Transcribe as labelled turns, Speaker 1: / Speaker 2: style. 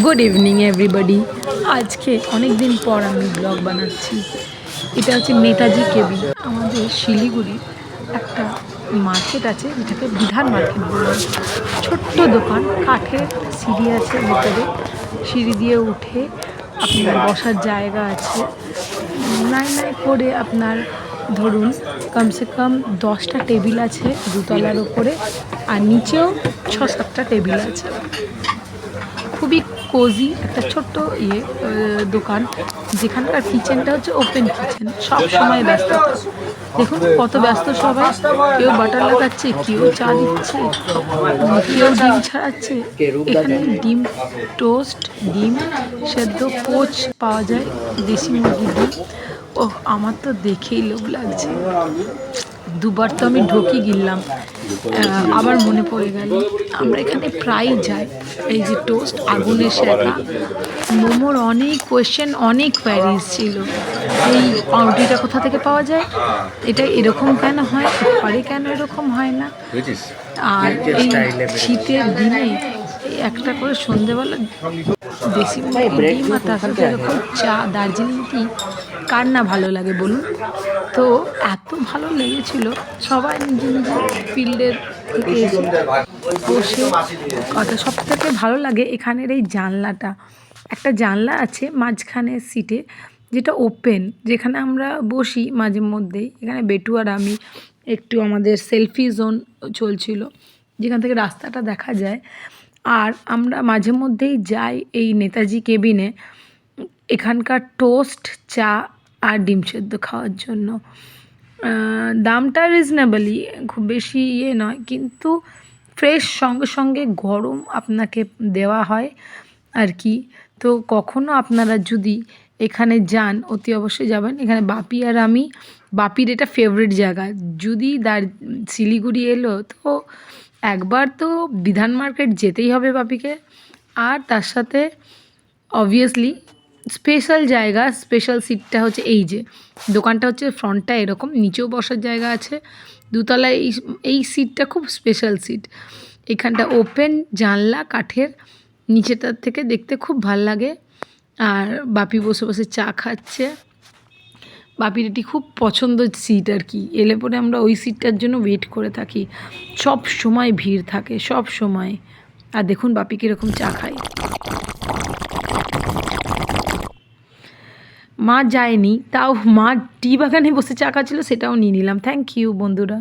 Speaker 1: Good evening everybody. আজকে অনেক দিন পর আমি ব্লগ বানাচ্ছি। এটা হচ্ছে নেতাজি কেবিন। আমাদের শিলিগুড়ি একটা মার্কেট আছে যেটাকে বিধান মার্কেট বলে। ছোট্ট দোকান, কাঠের সিঁড়ি আছে ভেতরে, সিঁড়ি দিয়ে উঠে আপনার বসার জায়গা আছে। নাই নাই করে আপনার ধরুন কমসে কম 10টা টেবিল আছে দুতলার ওপরে, আর নিচেও 6-7টা টেবিল আছে। খুবই কোজি একটা ছোট্ট দোকান, যেখানকার কিচেনটা হচ্ছে ওপেন কিচেন, সব সময় ব্যস্ত। দেখুন কত ব্যস্ত সবাই, কেউ বাটার লাগাচ্ছে, কেউ চা দিচ্ছে, কেউ ডিম ছাড়াচ্ছে। এখানে ডিম টোস্ট, ডিম সেদ্ধ, পোচ পাওয়া যায়, দেশি মুরগির ডিম। ওহ, আমার তো দেখেই লোভ লাগছে। দুবার তো আমি ঢোকি গিললাম, আবার মনে পড়ে গেল আমরা এখানে প্রায়ই যাই। এই যে টোস্ট, আগুনের শেখা, মোমোর অনেক কোয়েশ্চেন, অনেক কোয়ারিজ ছিল। এই পাউরুটিটা কোথা থেকে পাওয়া যায়, এটা এরকম কেন হয়, ঘরে কেন এরকম হয় না। আর এই শীতের দিনে এই একটা করে সন্ধেবেলা দেশি মুরগির ডিম আর তার সাথে এরকম চা, দার্জিলিং টি, কার না ভালো লাগে বলুন। তো এত ভালো লেগেছিল, সবাই নিজে নিজের ফিল্ডের থেকে এসে বসে কথা। সব থেকে ভালো লাগে এখানের এই জানলাটা, একটা জানলা আছে মাঝখানে সিটে, যেটা ওপেন, যেখানে আমরা বসি মাঝে মধ্যেই। এখানে বেটু আর আমি একটু, আমাদের সেলফি জোন চলছিল, যেখান থেকে রাস্তাটা দেখা যায়। আর আমরা মাঝে মধ্যেই যাই এই নেতাজি কেবিনে এখানকার টোস্ট, চা আর ডিম সেদ্ধ খাওয়ার জন্য। দামটা রিজনেবলই, খুব বেশি নয়, কিন্তু ফ্রেশ, সঙ্গে সঙ্গে গরম আপনাকে দেওয়া হয় আর কি। তো কখনও আপনারা যদি এখানে যান, অতি অবশ্যই যাবেন। এখানে বাপি আর আমি, বাপির এটা ফেভারিট জায়গা। যদি শিলিগুড়ি এলো তো একবার তো বিধান মার্কেট যেতেই হবে বাপিকে। আর তার সাথে অবভিয়াসলি স্পেশাল জায়গা, স্পেশাল সিটটা হচ্ছে এই যে দোকানটা হচ্ছে ফ্রন্টটা এরকম, নিচেও বসার জায়গা আছে দুতলায়। এই সিটটা খুব স্পেশাল সিট। এখানটা ওপেন জানলা, কাঠের, নিচেটার থেকে দেখতে খুব ভাল লাগে। আর বাপি বসে বসে চা খাচ্ছে। বাপির এটি খুব পছন্দের সিট আর কি। এলে পরে আমরা ওই সিটটার জন্য ওয়েট করে থাকি, সব সময় ভিড় থাকে, সব সময়। আর দেখুন বাপি কীরকম চা খায়। মা যায়নি, তাও মা টি বাগানে বসে চা খাচ্ছিল, সেটাও নিয়ে নিলাম। থ্যাংক ইউ বন্ধুরা।